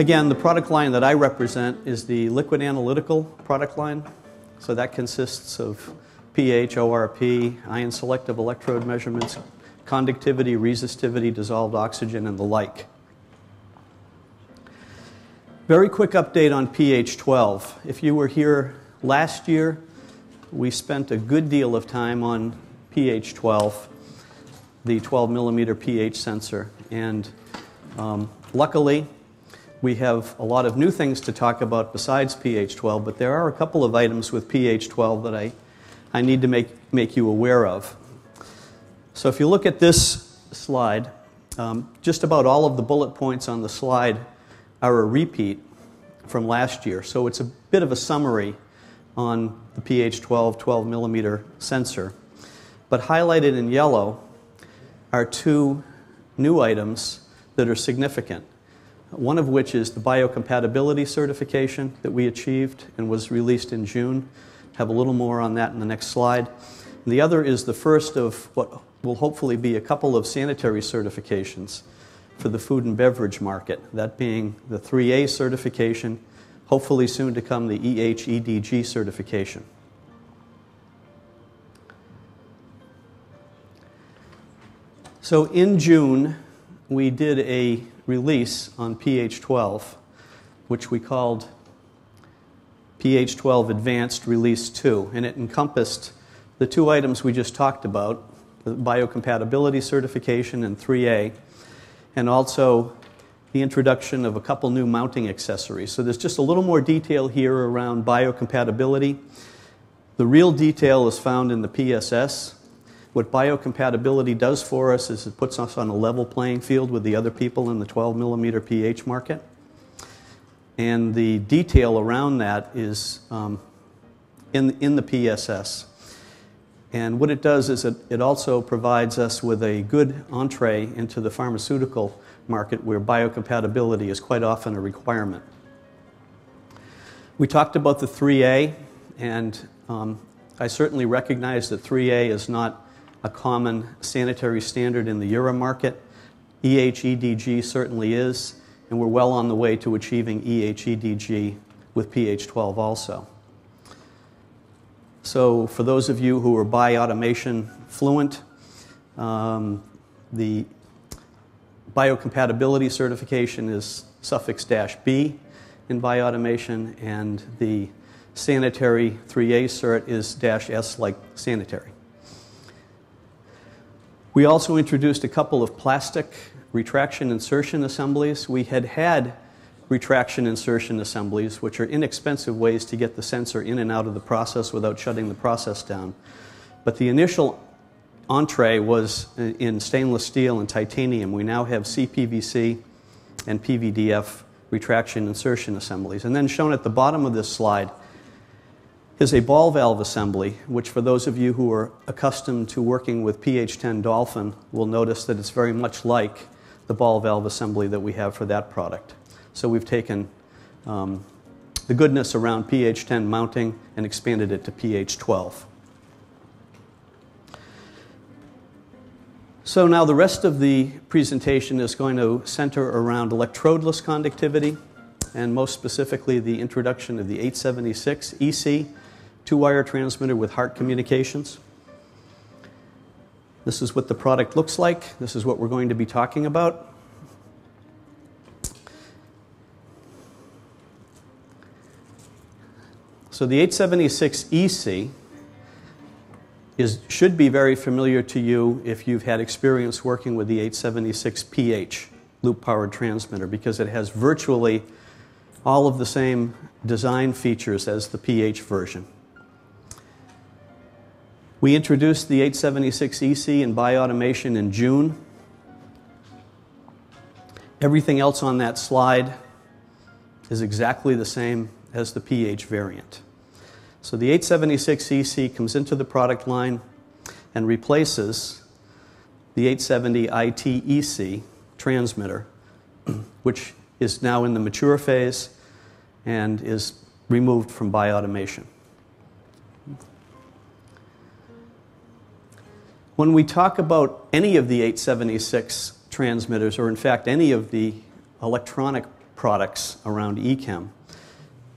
Again, the product line that I represent is the liquid analytical product line. So that consists of pH, ORP, ion selective electrode measurements, conductivity, resistivity, dissolved oxygen, and the like. Very quick update on pH 12. If you were here last year, we spent a good deal of time on pH 12, the 12 millimeter pH sensor. And luckily, we have a lot of new things to talk about besides pH 12, but there are a couple of items with pH 12 that I need to make you aware of. So if you look at this slide, just about all of the bullet points on the slide are a repeat from last year. So it's a bit of a summary on the pH 12 millimeter sensor. But highlighted in yellow are two new items that are significant. One of which is the biocompatibility certification that we achieved and was released in June. Have a little more on that in the next slide. And the other is the first of what will hopefully be a couple of sanitary certifications for the food and beverage market, that being the 3A certification, hopefully soon to come the EHEDG certification. So in June, we did a release on pH 12, which we called pH 12 Advanced Release 2, and it encompassed the two items we just talked about, the biocompatibility certification and 3A, and also the introduction of a couple new mounting accessories. So there's just a little more detail here around biocompatibility. The real detail is found in the PSS. What biocompatibility does for us is it puts us on a level playing field with the other people in the 12 millimeter pH market. And the detail around that is in the PSS. And what it does is it also provides us with a good entree into the pharmaceutical market where biocompatibility is quite often a requirement. We talked about the 3A, and I certainly recognize that 3A is not a common sanitary standard in the Euro market. EHEDG certainly is, and we're well on the way to achieving EHEDG with pH 12 also. So for those of you who are bioautomation fluent, the biocompatibility certification is suffix -B in bioautomation, and the sanitary 3A cert is -S like sanitary. We also introduced a couple of plastic retraction insertion assemblies. We had retraction insertion assemblies, which are inexpensive ways to get the sensor in and out of the process without shutting the process down. But the initial entree was in stainless steel and titanium. We now have CPVC and PVDF retraction insertion assemblies. And then shown at the bottom of this slide is a ball valve assembly, which for those of you who are accustomed to working with pH 10 Dolphin will notice that it's very much like the ball valve assembly that we have for that product. So we've taken the goodness around pH 10 mounting and expanded it to pH 12. So now the rest of the presentation is going to center around electrodeless conductivity, and most specifically the introduction of the 876 EC two-wire transmitter with heart communications. This is what the product looks like. This is what we're going to be talking about. So the 876 EC should be very familiar to you if you've had experience working with the 876 PH loop-powered transmitter, because it has virtually all of the same design features as the PH version. We introduced the 876 EC in bioautomation in June. Everything else on that slide is exactly the same as the PH variant. So the 876 EC comes into the product line and replaces the 870 ITEC transmitter, which is now in the mature phase and is removed from bioautomation. When we talk about any of the 876 transmitters, or in fact any of the electronic products around E-Chem,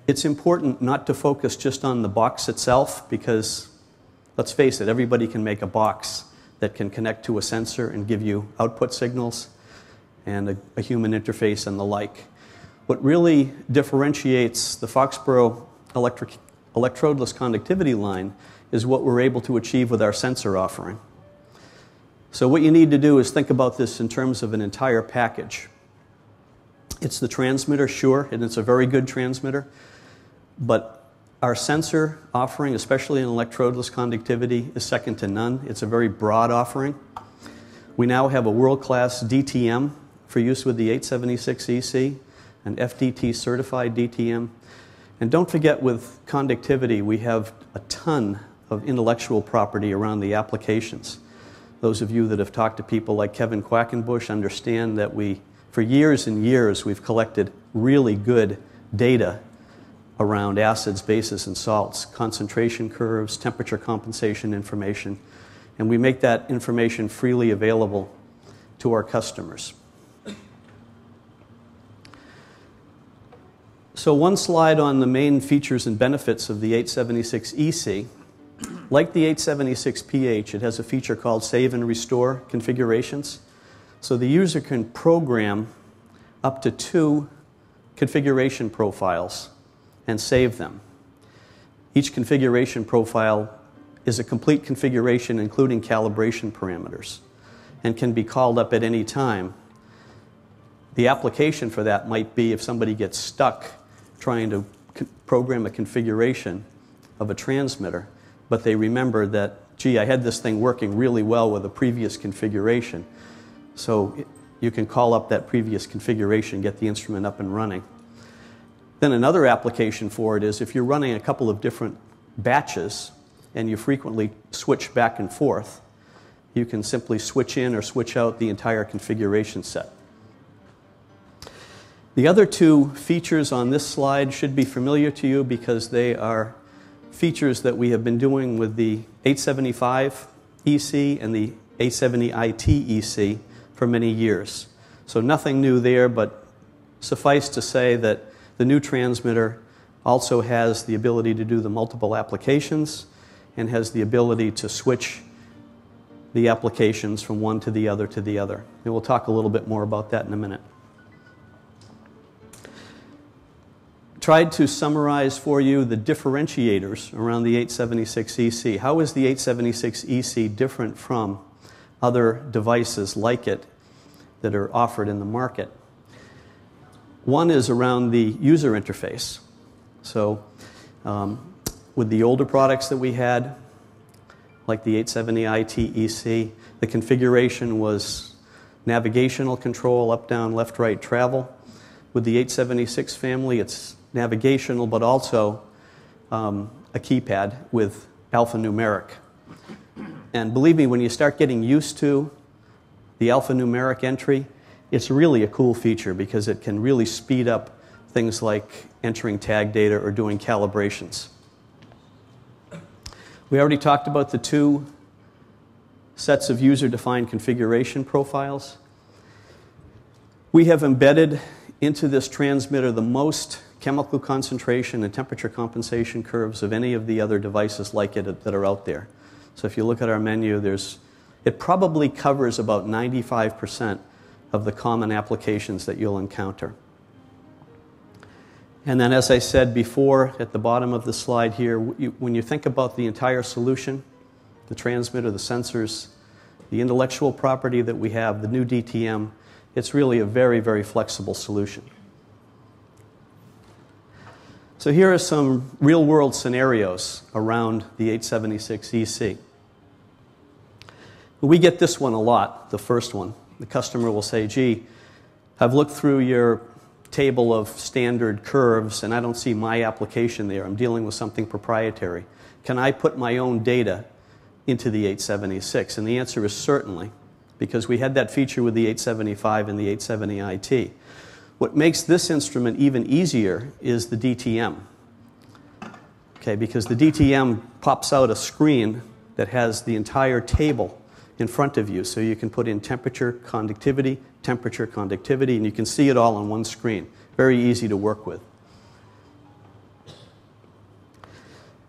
it's important not to focus just on the box itself because, let's face it, everybody can make a box that can connect to a sensor and give you output signals and a human interface and the like. What really differentiates the Foxboro Electrodeless conductivity line is what we're able to achieve with our sensor offering. So what you need to do is think about this in terms of an entire package. It's the transmitter, sure, and it's a very good transmitter, but our sensor offering, especially in electrodeless conductivity, is second to none. It's a very broad offering. We now have a world-class DTM for use with the 876EC, an FDT certified DTM. And don't forget, with conductivity, we have a ton of intellectual property around the applications. Those of you that have talked to people like Kevin Quackenbush understand that for years and years, we've collected really good data around acids, bases, and salts, concentration curves, temperature compensation information, and we make that information freely available to our customers. So one slide on the main features and benefits of the 876EC. Like the 876PH, it has a feature called Save and Restore Configurations. So the user can program up to 2 configuration profiles and save them. Each configuration profile is a complete configuration including calibration parameters and can be called up at any time. The application for that might be if somebody gets stuck trying to program a configuration of a transmitter, but they remember that, gee, I had this thing working really well with a previous configuration. So you can call up that previous configuration, get the instrument up and running. Then another application for it is if you're running a couple of different batches and you frequently switch back and forth, you can simply switch in or switch out the entire configuration set. The other 2 features on this slide should be familiar to you because they are features that we have been doing with the 875 EC and the 870IT EC for many years. So nothing new there, but suffice to say that the new transmitter also has the ability to do the multiple applications and has the ability to switch the applications from one to the other to the other. And we'll talk a little bit more about that in a minute. Tried to summarize for you the differentiators around the 876EC. How is the 876EC different from other devices like it that are offered in the market? One is around the user interface. So with the older products that we had, like the 870IT EC, the configuration was navigational control, up, down, left, right, travel. With the 876 family, it's navigational, but also a keypad with alphanumeric. And believe me, when you start getting used to the alphanumeric entry, it's really a cool feature because it can really speed up things like entering tag data or doing calibrations. We already talked about the 2 sets of user-defined configuration profiles. We have embedded into this transmitter the most chemical concentration and temperature compensation curves of any of the other devices like it that are out there. So if you look at our menu, it probably covers about 95% of the common applications that you'll encounter. And then, as I said before, at the bottom of the slide here, when you think about the entire solution, the transmitter, the sensors, the intellectual property that we have, the new DTM, it's really a very, very flexible solution. So here are some real-world scenarios around the 876EC. We get this one a lot, the first one. The customer will say, gee, I've looked through your table of standard curves and I don't see my application there. I'm dealing with something proprietary. Can I put my own data into the 876? And the answer is certainly, because we had that feature with the 875 and the 870IT. What makes this instrument even easier is the DTM. Okay, because the DTM pops out a screen that has the entire table in front of you, so you can put in temperature, conductivity, and you can see it all on one screen. Very easy to work with.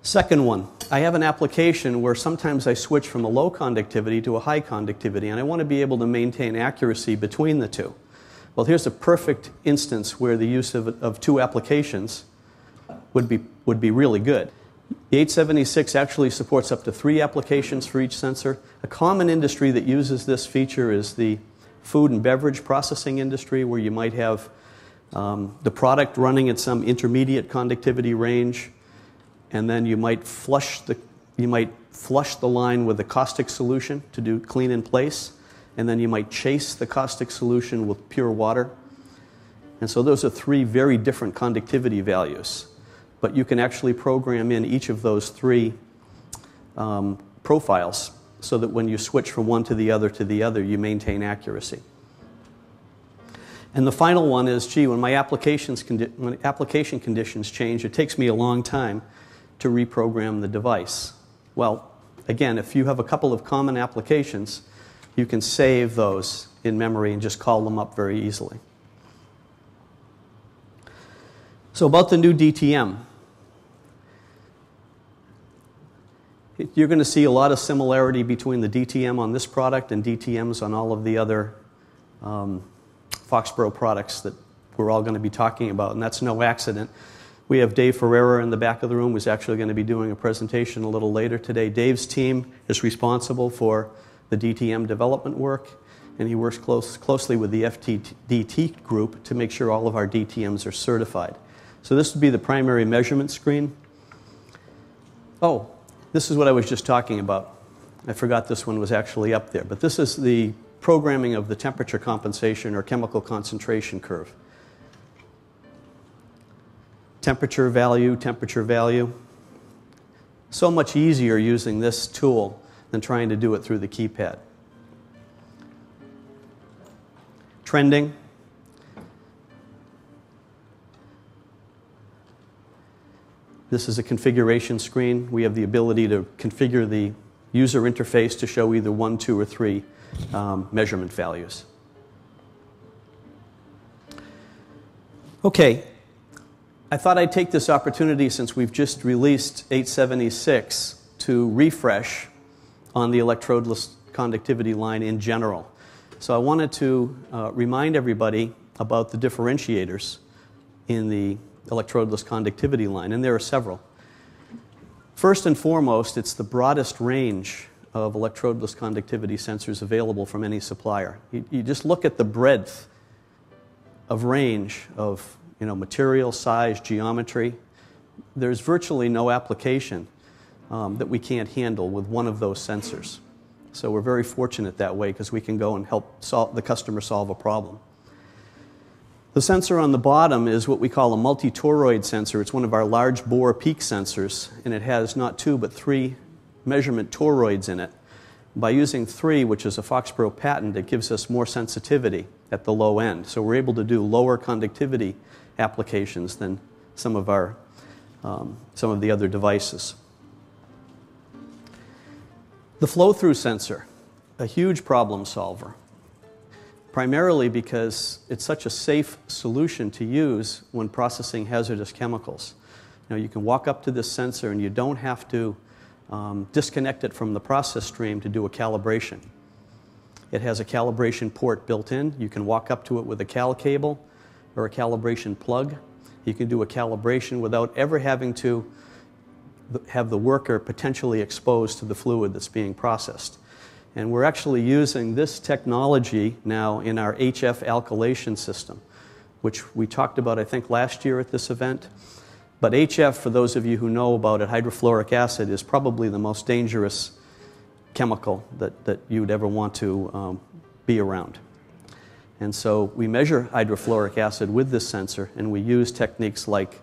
Second one, I have an application where sometimes I switch from a low conductivity to a high conductivity, and I want to be able to maintain accuracy between the two. Well, here's a perfect instance where the use of two applications would be really good. The 876 actually supports up to 3 applications for each sensor. A common industry that uses this feature is the food and beverage processing industry, where you might have the product running at some intermediate conductivity range, and then you might flush the line with a caustic solution to do clean in place, and then you might chase the caustic solution with pure water. And so those are 3 very different conductivity values. But you can actually program in each of those 3 profiles so that when you switch from one to the other, you maintain accuracy. And the final one is, gee, when my application conditions change, it takes me a long time to reprogram the device. Well, again, if you have a couple of common applications, you can save those in memory and just call them up very easily. So about the new DTM. You're going to see a lot of similarity between the DTM on this product and DTMs on all of the other Foxboro products that we're all going to be talking about, and that's no accident. We have Dave Ferreira in the back of the room, who's actually going to be doing a presentation a little later today. Dave's team is responsible for the DTM development work, and he works closely with the FTDT group to make sure all of our DTMs are certified. So this would be the primary measurement screen. Oh, this is what I was just talking about. I forgot this one was actually up there, but this is the programming of the temperature compensation or chemical concentration curve. Temperature value. So much easier using this tool than trying to do it through the keypad. Trending. This is a configuration screen. We have the ability to configure the user interface to show either 1, 2, or 3 measurement values. Okay. I thought I'd take this opportunity, since we've just released 876, to refresh on the Electrodeless conductivity line in general. So I wanted to remind everybody about the differentiators in the Electrodeless conductivity line, and there are several. First and foremost, it's the broadest range of Electrodeless conductivity sensors available from any supplier. You just look at the breadth of range of material, size, geometry. There's virtually no application that we can't handle with one of those sensors. So we're very fortunate that way, because we can go and help the customer solve a problem. The sensor on the bottom is what we call a multi-toroid sensor. It's one of our large bore peak sensors, and it has not 2 but 3 measurement toroids in it. By using 3, which is a Foxboro patent, it gives us more sensitivity at the low end. So we're able to do lower conductivity applications than some of the other devices. The flow-through sensor, a huge problem solver, primarily because it's such a safe solution to use when processing hazardous chemicals. You can walk up to this sensor and you don't have to disconnect it from the process stream to do a calibration. It has a calibration port built in. You can walk up to it with a cal cable or a calibration plug. You can do a calibration without ever having to have the worker potentially exposed to the fluid that's being processed. And we're actually using this technology now in our HF alkylation system, which we talked about, I think, last year at this event. But HF, for those of you who know about it, hydrofluoric acid, is probably the most dangerous chemical that you'd ever want to be around. And so we measure hydrofluoric acid with this sensor, and we use techniques like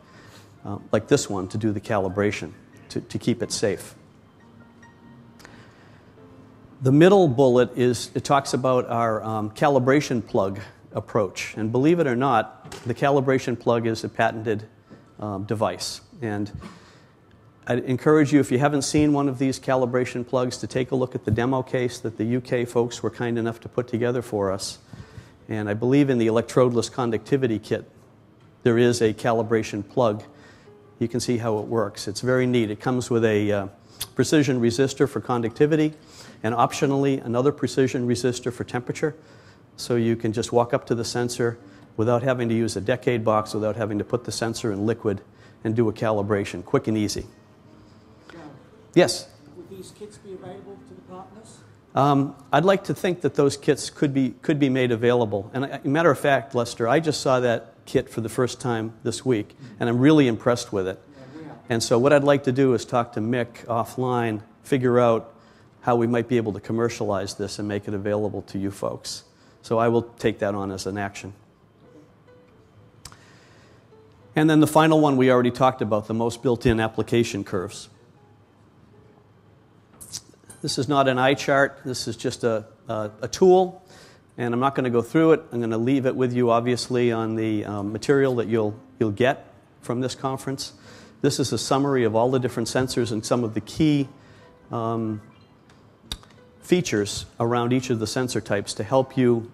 this one to do the calibration, to keep it safe. The middle bullet it talks about our calibration plug approach. And believe it or not, the calibration plug is a patented device. And I'd encourage you, if you haven't seen one of these calibration plugs, to take a look at the demo case that the UK folks were kind enough to put together for us. And I believe in the Electrodeless conductivity kit there is a calibration plug. You can see how it works. It's very neat. It comes with a precision resistor for conductivity and optionally another precision resistor for temperature. So you can just walk up to the sensor without having to use a decade box, without having to put the sensor in liquid and do a calibration, quick and easy. Yes? Would these kits be available to the partners? I'd like to think that those kits could be made available. And a matter of fact, Lester, I just saw that kit for the first time this week, and I'm really impressed with it. And so what I'd like to do is talk to Mick offline, figure out how we might be able to commercialize this and make it available to you folks. So I will take that on as an action. And then the final one we already talked about, the most built-in application curves. This is not an eye chart. This is just a tool, and I'm not going to go through it. I'm going to leave it with you, obviously, on the material that you'll get from this conference. This is a summary of all the different sensors and some of the key features around each of the sensor types to help you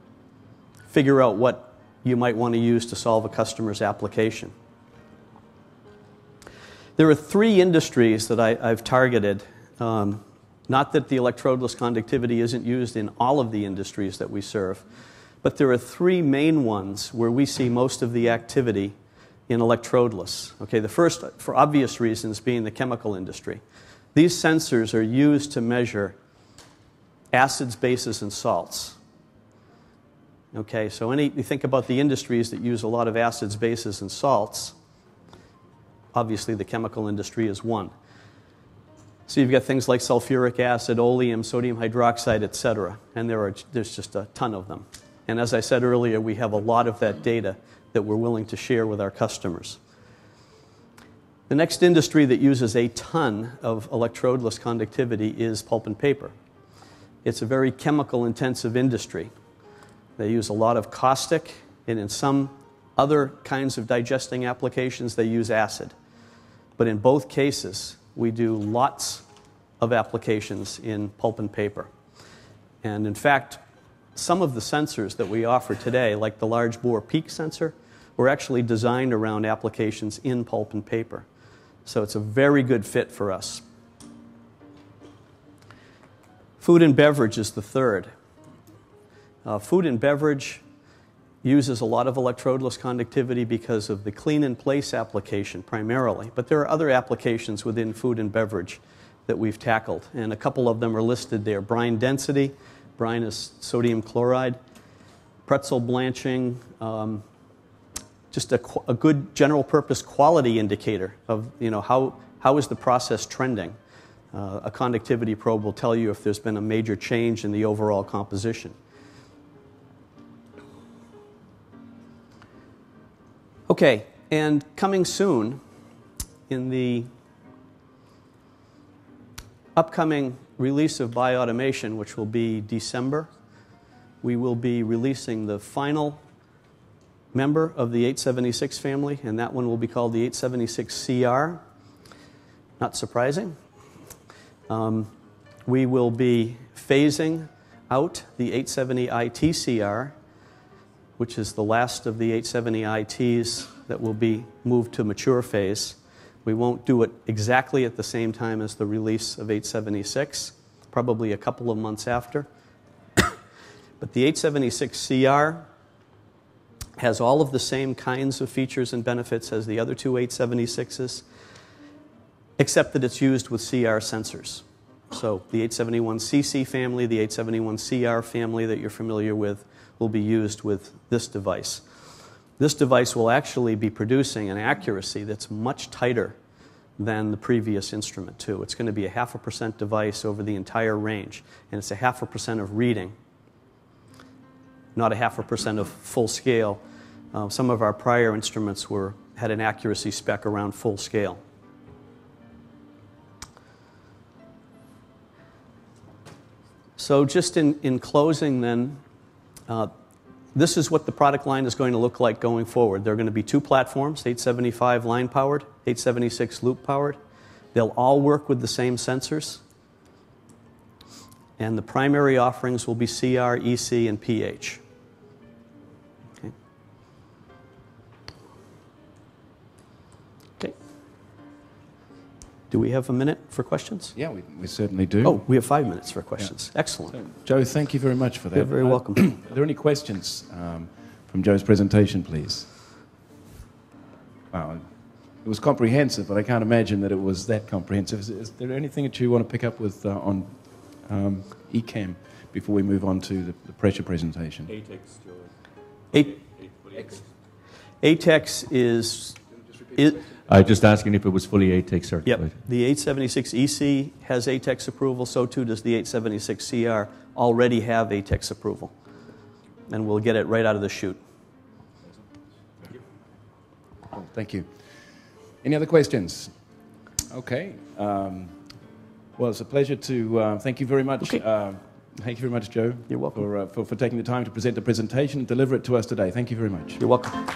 figure out what you might want to use to solve a customer's application. There are 3 industries that I've targeted. Not that the electrodeless conductivity isn't used in all of the industries that we serve, but there are 3 main ones where we see most of the activity in electrodeless. Okay, the first, for obvious reasons, being the chemical industry. These sensors are used to measure acids, bases, and salts. Okay, so you think about the industries that use a lot of acids, bases, and salts, obviously the chemical industry is one. So you've got things like sulfuric acid, oleum, sodium hydroxide, etc. And there's just a ton of them. And as I said earlier, we have a lot of that data that we're willing to share with our customers. The next industry that uses a ton of electrodeless conductivity is pulp and paper. It's a very chemical-intensive industry. They use a lot of caustic, and in some other kinds of digesting applications, they use acid. But in both cases, we do lots of applications in pulp and paper. And in fact, some of the sensors that we offer today, like the large bore peak sensor, were actually designed around applications in pulp and paper. So it's a very good fit for us. Food and beverage is the third. Food and beverage uses a lot of electrodeless conductivity because of the clean-in-place application primarily. But there are other applications within food and beverage that we've tackled, and a couple of them are listed there. Brine density, brine is sodium chloride, pretzel blanching, just a good general-purpose quality indicator of how is the process trending. A conductivity probe will tell you if there's been a major change in the overall composition. Okay, and coming soon, in the upcoming release of bioautomation, which will be December, we will be releasing the final member of the 876 family, and that one will be called the 876CR. Not surprising. We will be phasing out the 870ITCR, which is the last of the 870ITs that will be moved to mature phase. We won't do it exactly at the same time as the release of 876, probably a couple of months after. But the 876CR has all of the same kinds of features and benefits as the other two 876s, except that it's used with CR sensors. So the 871CC family, the 871CR family that you're familiar with, will be used with this device. This device will actually be producing an accuracy that's much tighter than the previous instrument too. It's going to be a 0.5% device over the entire range, and it's a 0.5% of reading, not a 0.5% of full scale. Some of our prior instruments had an accuracy spec around full scale. So just in closing then, this is what the product line is going to look like going forward. There are going to be two platforms, 875 line-powered, 876 loop-powered. They'll all work with the same sensors. And the primary offerings will be CR, EC, and pH. Okay. Do we have a minute for questions? Yeah, we certainly do. Oh, we have 5 minutes for questions. Yeah. Excellent. So, Joe, thank you very much for that. You're very welcome. Are there any questions from Joe's presentation, please? Wow, it was comprehensive, but I can't imagine that it was that comprehensive. Is there anything that you want to pick up with on E-Chem before we move on to the pressure presentation? ATEX is... I was just asking if it was fully ATEX certified. Yep. The 876 EC has ATEX approval, so too does the 876 CR already have ATEX approval. And we'll get it right out of the chute. Oh, thank you. Any other questions? Okay. Well, it's a pleasure to thank you very much. Okay. Thank you very much, Joe. You're welcome. For taking the time to present the presentation and deliver it to us today. Thank you very much. You're welcome.